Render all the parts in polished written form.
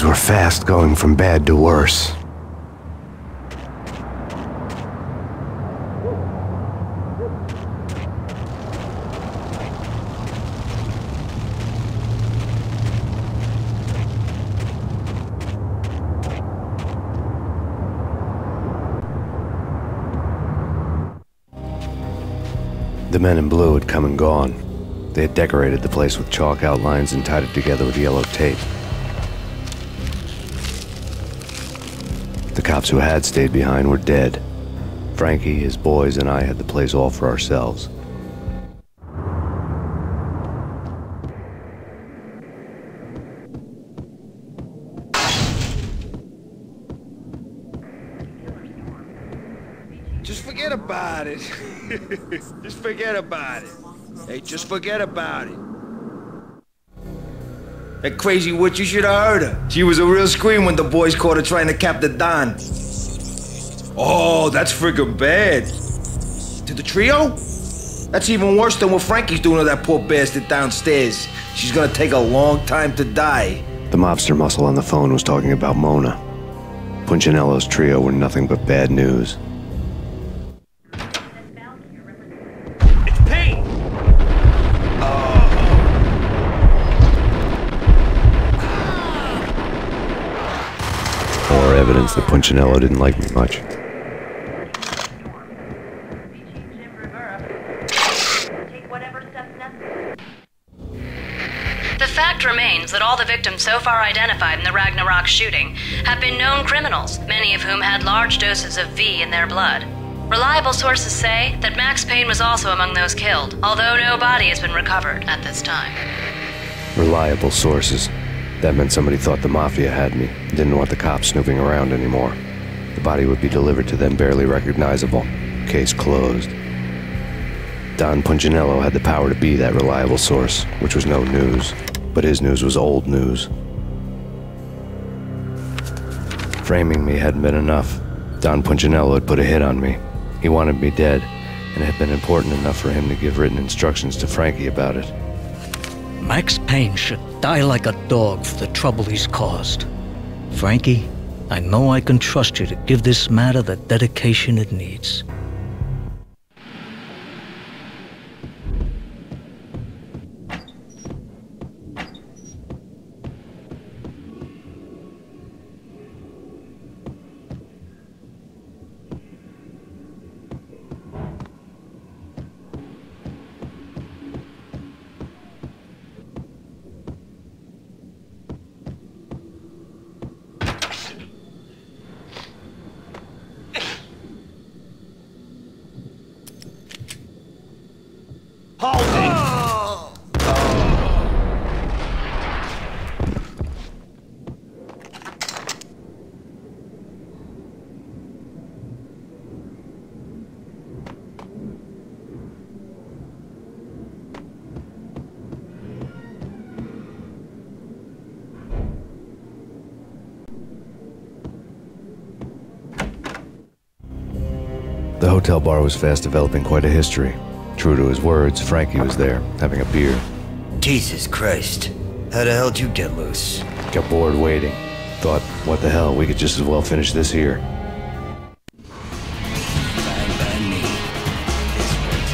Things were fast going from bad to worse. The men in blue had come and gone. They had decorated the place with chalk outlines and tied it together with yellow tape. The cops who had stayed behind were dead. Frankie, his boys, and I had the place all for ourselves. Just forget about it. Just forget about it. Hey, just forget about it. That crazy witch, you should have heard her. She was a real scream when the boys caught her trying to cap the Don. Oh, that's friggin' bad. To the trio? That's even worse than what Frankie's doing to that poor bastard downstairs. She's gonna take a long time to die. The mobster muscle on the phone was talking about Mona. Punchinello's trio were nothing but bad news. It's Payne! More evidence that Punchinello didn't like me much. The fact remains that all the victims so far identified in the Ragnarok shooting have been known criminals, many of whom had large doses of V in their blood. Reliable sources say that Max Payne was also among those killed, although no body has been recovered at this time. Reliable sources. That meant somebody thought the Mafia had me, didn't want the cops snooping around anymore. The body would be delivered to them barely recognizable. Case closed. Don Punchinello had the power to be that reliable source, which was no news. But his news was old news. Framing me hadn't been enough. Don Punchinello had put a hit on me. He wanted me dead, and it had been important enough for him to give written instructions to Frankie about it. Max Payne should die like a dog for the trouble he's caused. Frankie, I know I can trust you to give this matter the dedication it needs. The hotel bar was fast developing quite a history. True to his words, Frankie was there, having a beer. Jesus Christ. How the hell did you get loose? Got bored waiting. Thought, what the hell, we could just as well finish this here. Fine by me. This one's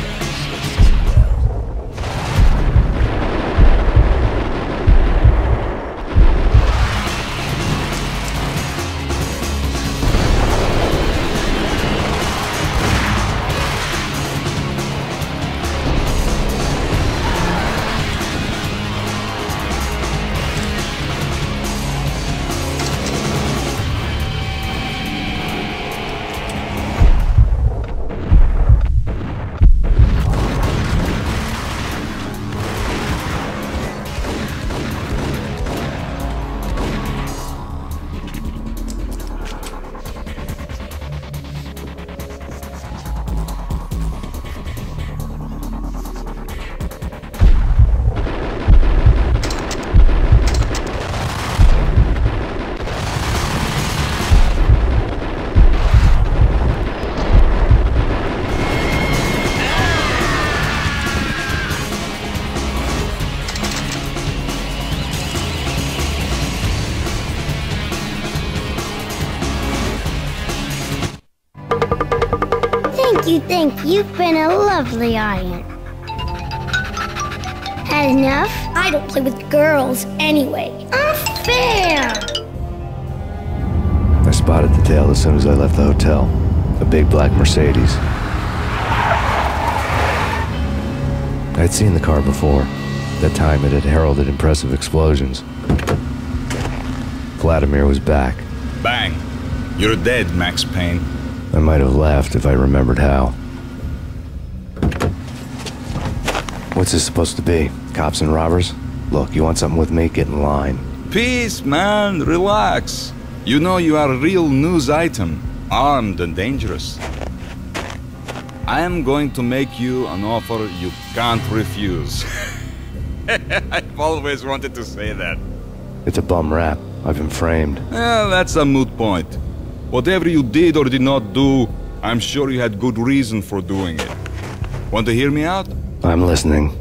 You think you've been a lovely audience. Had enough? I don't play with girls anyway. Unfair! I spotted the tail as soon as I left the hotel. A big black Mercedes. I'd seen the car before. That time it had heralded impressive explosions. Vladimir was back. Bang! You're dead, Max Payne. I might have laughed if I remembered how. What's this supposed to be? Cops and robbers? Look, you want something with me? Get in line. Peace, man. Relax. You know you are a real news item. Armed and dangerous. I am going to make you an offer you can't refuse. I've always wanted to say that. It's a bum rap. I've been framed. Well, that's a moot point. Whatever you did or did not do, I'm sure you had good reason for doing it. Want to hear me out? I'm listening.